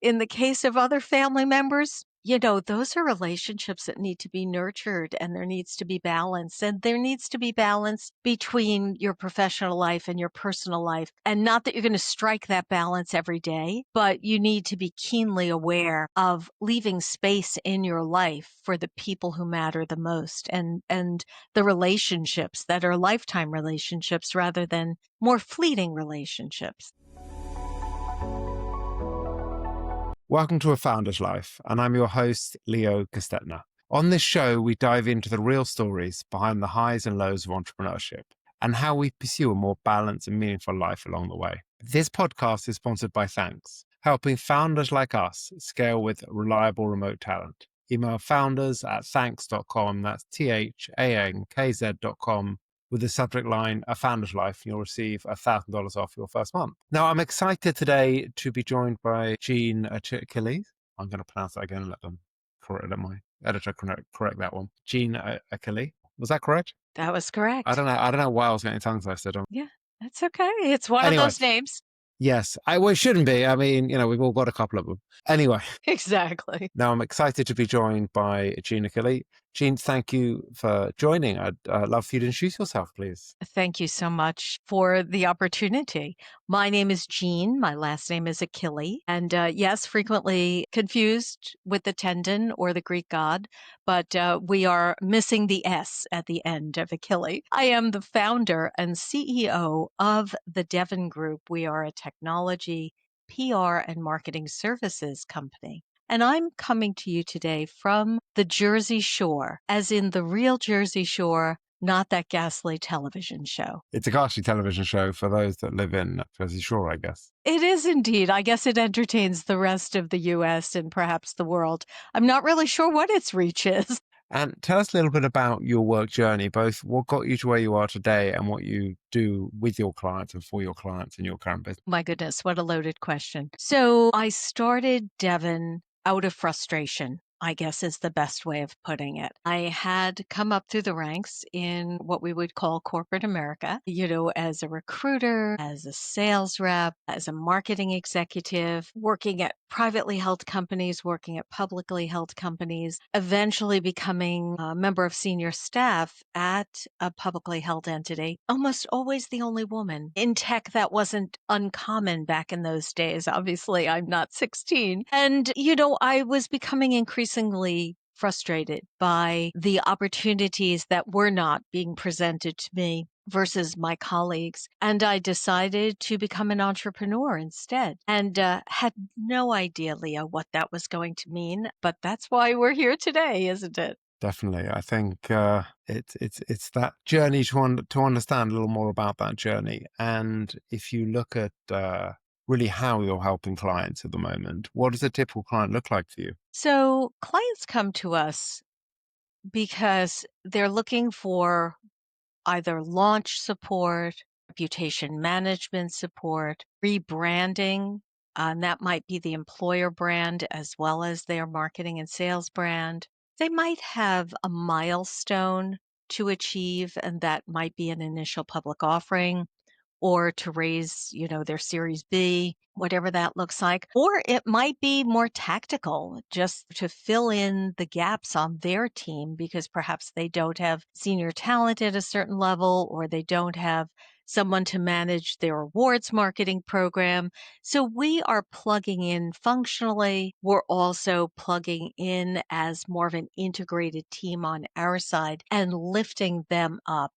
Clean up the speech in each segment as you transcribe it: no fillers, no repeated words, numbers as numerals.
in the case of other family members, those are relationships that need to be nurtured, and there needs to be balance. And there needs to be balance between your professional life and your personal life. And not that you're going to strike that balance every day, but you need to be keenly aware of leaving space in your life for the people who matter the most, and the relationships that are lifetime relationships rather than more fleeting relationships. Welcome to A Founder's Life, and I'm your host, Leo Castetna. On this show, we dive into the real stories behind the highs and lows of entrepreneurship and how we pursue a more balanced and meaningful life along the way. This podcast is sponsored by Thankz, helping founders like us scale with reliable remote talent. Email founders@thankz.com, that's THANKZ.com, with the subject line, A Founder's Life, and you'll receive $1,000 off your first month. Now, I'm excited today to be joined by Jeanne Achille. I'm going to pronounce that again and let my editor correct that one. Jeanne Achille. Was that correct? That was correct. I don't know why I was getting tongue twisted. Yeah, that's okay. It's one of Anyway. those names. Yes, it shouldn't be. I mean, we've all got a couple of them. Anyway. Exactly. Now I'm excited to be joined by Jeanne Achille. Jeanne, thank you for joining. I'd love for you to introduce yourself, please. Thank you so much for the opportunity. My name is Jeanne. My last name is Achille. And yes, frequently confused with the tendon or the Greek god, but we are missing the S at the end of Achille. I am the founder and CEO of the Devon Group. We are a technology, PR, and marketing services company. And I'm coming to you today from the Jersey Shore, as in the real Jersey Shore, not that ghastly television show. It's a ghastly television show for those that live in Jersey Shore, I guess. It is indeed. I guess it entertains the rest of the U.S. and perhaps the world. I'm not really sure what its reach is. And tell us a little bit about your work journey, both what got you to where you are today and what you do with your clients and for your clients in your current business. My goodness, what a loaded question. So I started Devon out of frustration, I guess is the best way of putting it. I had come up through the ranks in what we would call corporate America, as a recruiter, as a sales rep, as a marketing executive, working at privately held companies, working at publicly held companies, eventually becoming a member of senior staff at a publicly held entity, almost always the only woman. In tech, that wasn't uncommon back in those days. Obviously, I'm not 16. And, I was becoming increasingly frustrated by the opportunities that were not being presented to me versus my colleagues. And I decided to become an entrepreneur instead, and had no idea, Leo, what that was going to mean. But that's why we're here today, isn't it? Definitely. I think it's that journey to understand a little more about that journey. And if you look at really how you're helping clients at the moment, what does a typical client look like for you? So clients come to us because they're looking for either launch support, reputation management support, rebranding. And that might be the employer brand as well as their marketing and sales brand. They might have a milestone to achieve, and that might be an initial public offering or to raise, their Series B, whatever that looks like. Or it might be more tactical, just to fill in the gaps on their team because perhaps they don't have senior talent at a certain level, or they don't have someone to manage their awards marketing program. So we are plugging in functionally. We're also plugging in as more of an integrated team on our side and lifting them up.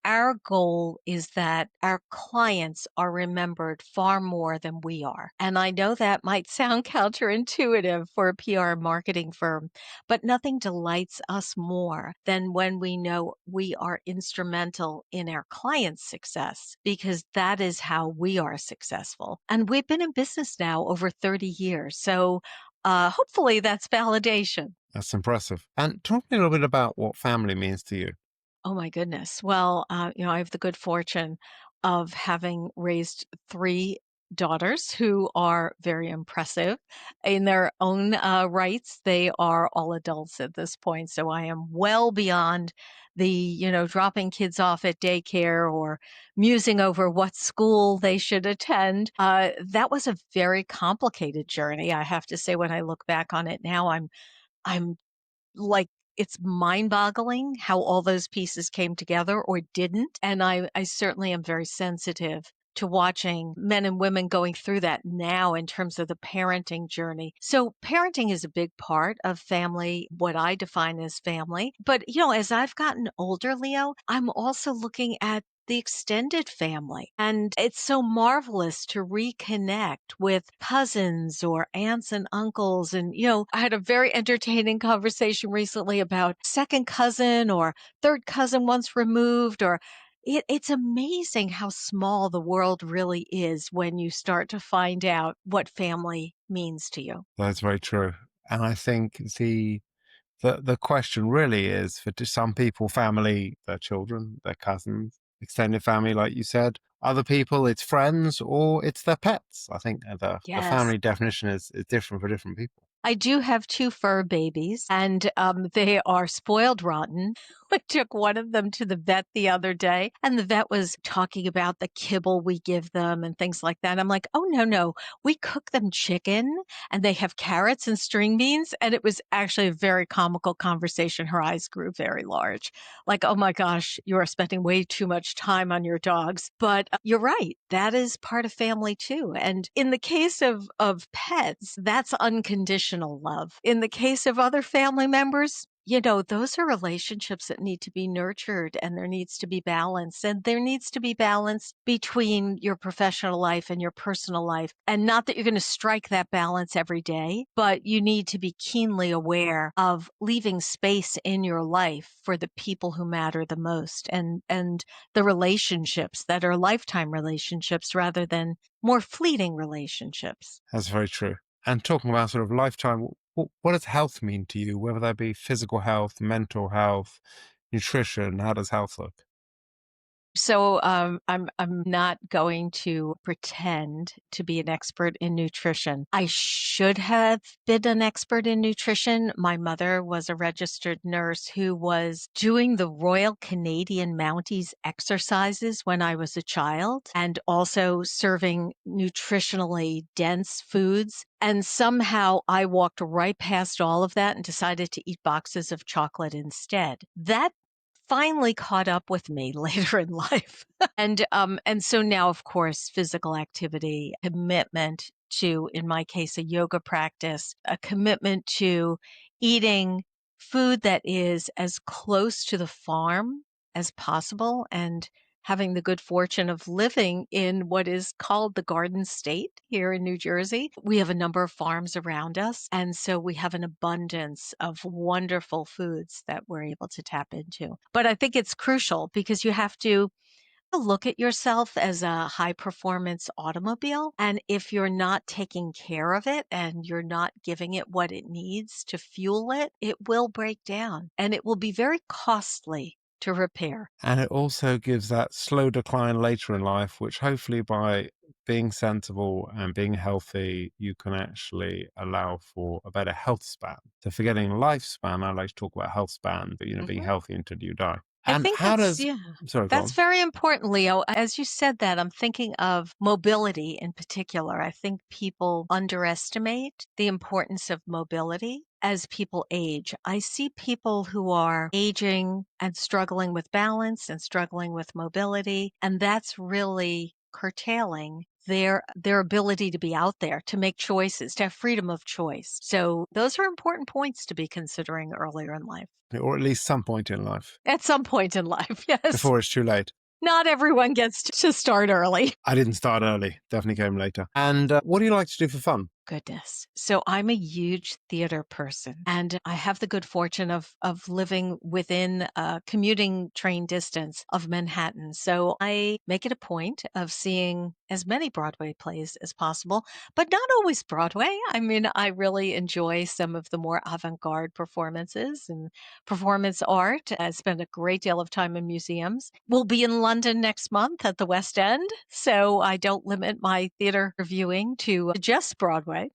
Our goal is that our clients are remembered far more than we are. And I know that might sound counterintuitive for a PR marketing firm, but nothing delights us more than when we know we are instrumental in our clients' success, because that is how we are successful. And we've been in business now over 30 years. So hopefully that's validation. That's impressive. And talk to me a little bit about what family means to you. Oh my goodness. Well, I have the good fortune of having raised three daughters who are very impressive in their own rights. They are all adults at this point. So I am well beyond dropping kids off at daycare or musing over what school they should attend. That was a very complicated journey. I have to say, when I look back on it now, I'm like, it's mind-boggling how all those pieces came together or didn't, and I certainly am very sensitive to watching men and women going through that now in terms of the parenting journey. So parenting is a big part of family, what I define as family. But, as I've gotten older, Leo, I'm also looking at the extended family. And it's so marvelous to reconnect with cousins or aunts and uncles. And, I had a very entertaining conversation recently about second cousin or third cousin once removed, or it's amazing how small the world really is when you start to find out what family means to you. That's very true. And I think the question really is for some people, family, their children, their cousins, extended family, like you said. Other people, it's friends or it's their pets. I think the Yes. family definition is different for different people. I do have 2 fur babies, and, they are spoiled rotten. I took one of them to the vet the other day, and the vet was talking about the kibble we give them and things like that. I'm like, "Oh, no, no. We cook them chicken, and they have carrots and string beans," and it was actually a very comical conversation. Her eyes grew very large. Like, "Oh my gosh, you are spending way too much time on your dogs." But, you're right. That is part of family too, and in the case of pets, that's unconditional love. In the case of other family members, those are relationships that need to be nurtured, and there needs to be balance. And there needs to be balance between your professional life and your personal life. And not that you're going to strike that balance every day, but you need to be keenly aware of leaving space in your life for the people who matter the most, and the relationships that are lifetime relationships rather than more fleeting relationships. That's very true. And talking about sort of lifetime, what does health mean to you? Whether that be physical health, mental health, nutrition, how does health look? So, I'm not going to pretend to be an expert in nutrition. I should have been an expert in nutrition. My mother was a registered nurse who was doing the Royal Canadian Mounties exercises when I was a child, and also serving nutritionally dense foods. And somehow I walked right past all of that and decided to eat boxes of chocolate instead. That finally caught up with me later in life. And so now, of course, physical activity, commitment to, in my case, a yoga practice, a commitment to eating food that is as close to the farm as possible, and having the good fortune of living in what is called the Garden State here in New Jersey. We have a number of farms around us, and so we have an abundance of wonderful foods that we're able to tap into. But I think it's crucial because you have to look at yourself as a high performance automobile. And if you're not taking care of it and you're not giving it what it needs to fuel it, it will break down and it will be very costly to repair. And it also gives that slow decline later in life, which hopefully by being sensible and being healthy, you can actually allow for a better health span. So forgetting lifespan, I like to talk about health span, but being Mhm. healthy until you die. I And think how does, yeah, sorry, go that's on. very important, Leo. As you said that, I'm thinking of mobility in particular. I think people underestimate the importance of mobility as people age. I see people who are aging and struggling with balance and struggling with mobility, and that's really curtailing their ability to be out there, to make choices, to have freedom of choice. So those are important points to be considering earlier in life. Or at least some point in life At some point in life, yes. before it's too late. Not everyone gets to start early. I didn't start early, definitely came later. And what do you like to do for fun? Goodness. So I'm a huge theater person, and I have the good fortune of living within a commuting train distance of Manhattan. So I make it a point of seeing as many Broadway plays as possible, but not always Broadway. I mean, I really enjoy some of the more avant-garde performances and performance art. I spend a great deal of time in museums. We'll be in London next month at the West End, so I don't limit my theater viewing to just Broadway.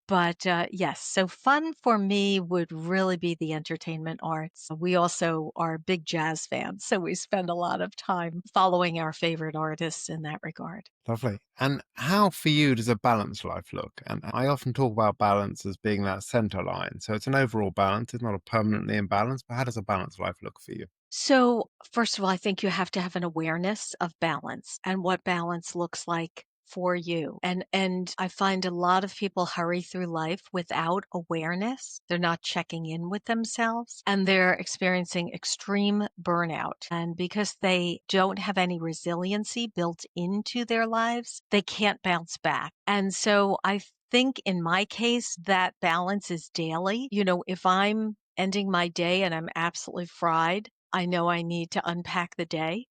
But yes, so fun for me would really be the entertainment arts. We also are big jazz fans, so we spend a lot of time following our favorite artists in that regard. Lovely. And how for you does a balanced life look? And I often talk about balance as being that center line. So it's an overall balance. It's not a permanently imbalance, but how does a balanced life look for you? So, first of all, I think you have to have an awareness of balance and what balance looks like for you. And I find a lot of people hurry through life without awareness. They're not checking in with themselves and they're experiencing extreme burnout. And because they don't have any resiliency built into their lives, they can't bounce back. And so I think in my case that balance is daily. If I'm ending my day and I'm absolutely fried, I know I need to unpack the day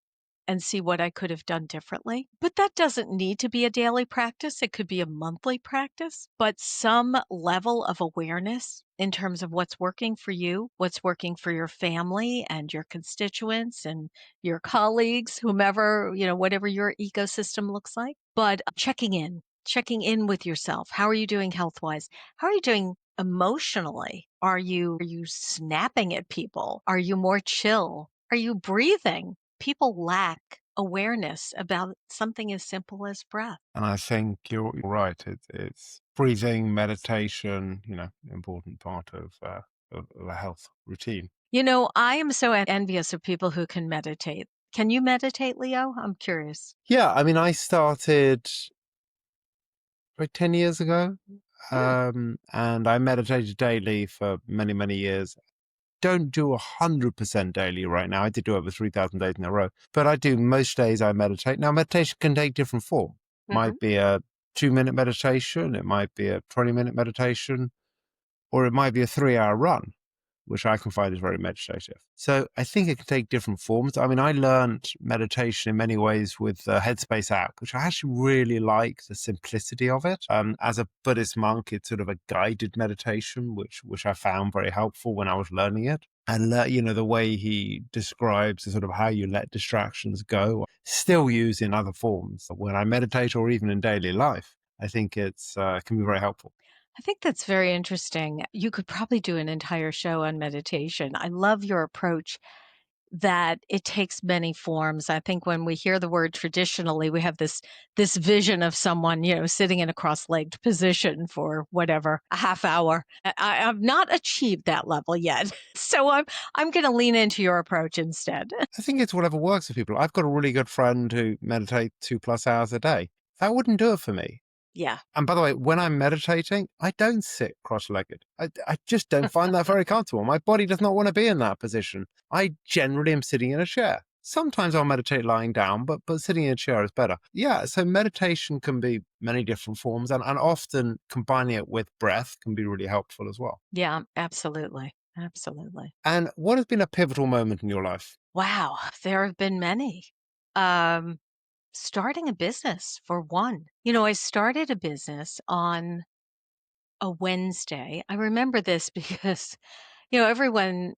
and see what I could have done differently. But that doesn't need to be a daily practice. It could be a monthly practice, but some level of awareness in terms of what's working for you, what's working for your family and your constituents and your colleagues, whomever, whatever your ecosystem looks like. But checking in with yourself. How are you doing health wise? How are you doing emotionally? Are you snapping at people? Are you more chill? Are you breathing? People lack awareness about something as simple as breath. And I think you're right. It's breathing, meditation, important part of a health routine. I am so envious of people who can meditate. Can you meditate, Leo? I'm curious. Yeah. I mean, I started like 10 years ago, Hmm. and I meditated daily for many, many years. Don't do 100% daily right now. I did do over 3,000 days in a row, but I do most days I meditate. Now, meditation can take different form. Hmm. Might be a 2-minute meditation. It might be a 20-minute meditation, or it might be a 3-hour run, which I can find is very meditative. So I think it can take different forms. I mean, I learned meditation in many ways with the Headspace app, which I actually really like the simplicity of it. As a Buddhist monk, it's sort of a guided meditation, which I found very helpful when I was learning it. And the way he describes the sort of how you let distractions go, still use in other forms when I meditate or even in daily life. I think it's can be very helpful. I think that's very interesting. You could probably do an entire show on meditation. I love your approach that it takes many forms. I think when we hear the word traditionally, we have this vision of someone, sitting in a cross-legged position for whatever, a half hour. I've not achieved that level yet. So I'm going to lean into your approach instead. I think it's whatever works for people. I've got a really good friend who meditates 2+ hours a day. That wouldn't do it for me. Yeah. And by the way, when I'm meditating, I don't sit cross-legged. I just don't find that very comfortable. My body does not want to be in that position. I generally am sitting in a chair. Sometimes I'll meditate lying down, but sitting in a chair is better. Yeah, so meditation can be many different forms, and often combining it with breath can be really helpful as well. Yeah, absolutely. Absolutely. And what has been a pivotal moment in your life? Wow, there have been many. Um, Starting a business for one. I started a business on a Wednesday. I remember this because, everyone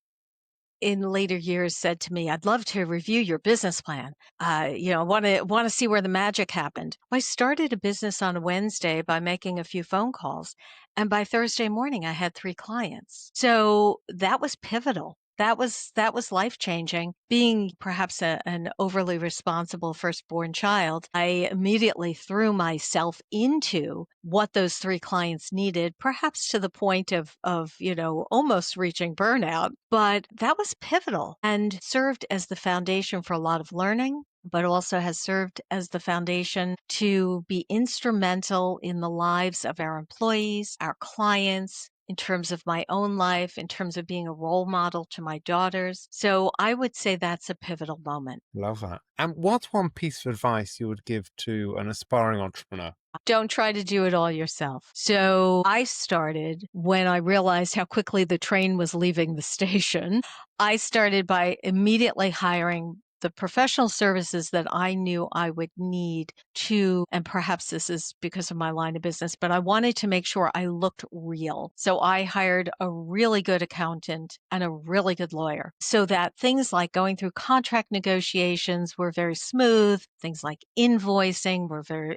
in later years said to me, "I'd love to review your business plan. Want to see where the magic happened." I started a business on a Wednesday by making a few phone calls, and by Thursday morning, I had 3 clients. So that was pivotal. That was life changing. Being perhaps an overly responsible firstborn child, I immediately threw myself into what those 3 clients needed, perhaps to the point of almost reaching burnout. But that was pivotal and served as the foundation for a lot of learning, but also has served as the foundation to be instrumental in the lives of our employees, our clients, in terms of my own life, in terms of being a role model to my daughters. So I would say that's a pivotal moment. Love that. And what's one piece of advice you would give to an aspiring entrepreneur? Don't try to do it all yourself. So I started when I realized how quickly the train was leaving the station. I started by immediately hiring the professional services that I knew I would need to, and perhaps this is because of my line of business, but I wanted to make sure I looked real. So I hired a really good accountant and a really good lawyer so that things like going through contract negotiations were very smooth. Things like invoicing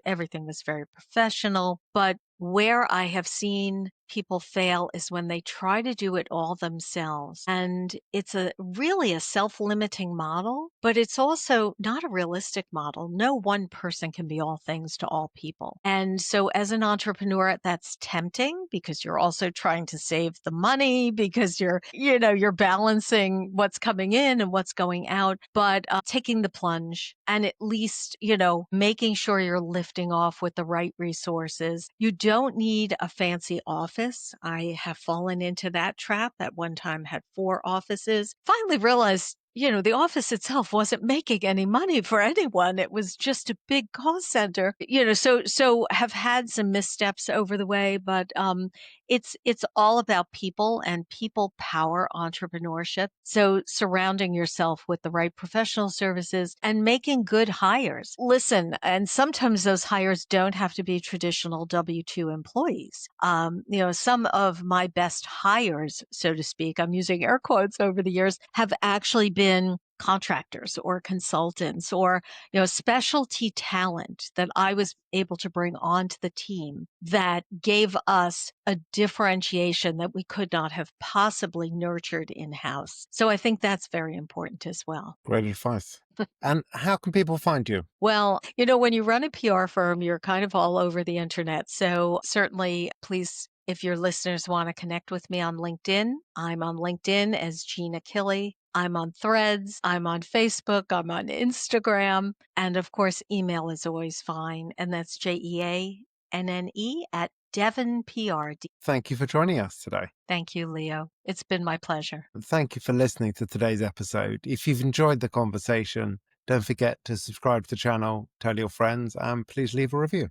everything was very professional. But where I have seen people fail is when they try to do it all themselves. And it's really a self-limiting model, but it's also not a realistic model. No one person can be all things to all people. And so as an entrepreneur, that's tempting because you're also trying to save the money because you're balancing what's coming in and what's going out, but taking the plunge and at least, making sure you're lifting off with the right resources. You don't need a fancy office. I have fallen into that trap. At one time had 4 offices. Finally realized, the office itself wasn't making any money for anyone. It was just a big cost center. So have had some missteps over the way, but it's all about people and people power entrepreneurship. So surrounding yourself with the right professional services and making good hires. Listen, and sometimes those hires don't have to be traditional W-2 employees. Some of my best hires, so to speak, I'm using air quotes over the years, have actually been contractors or consultants or specialty talent that I was able to bring onto the team that gave us a differentiation that we could not have possibly nurtured in-house. So I think that's very important as well. Great advice. And how can people find you? Well, when you run a PR firm, you're kind of all over the internet. So certainly, please, if your listeners want to connect with me on LinkedIn, I'm on LinkedIn as Jeanne Achille. I'm on Threads. I'm on Facebook. I'm on Instagram. And of course, email is always fine. And that's JEANNE at Devon PR. Thank you for joining us today. Thank you, Leo. It's been my pleasure. And thank you for listening to today's episode. If you've enjoyed the conversation, don't forget to subscribe to the channel, tell your friends, and please leave a review.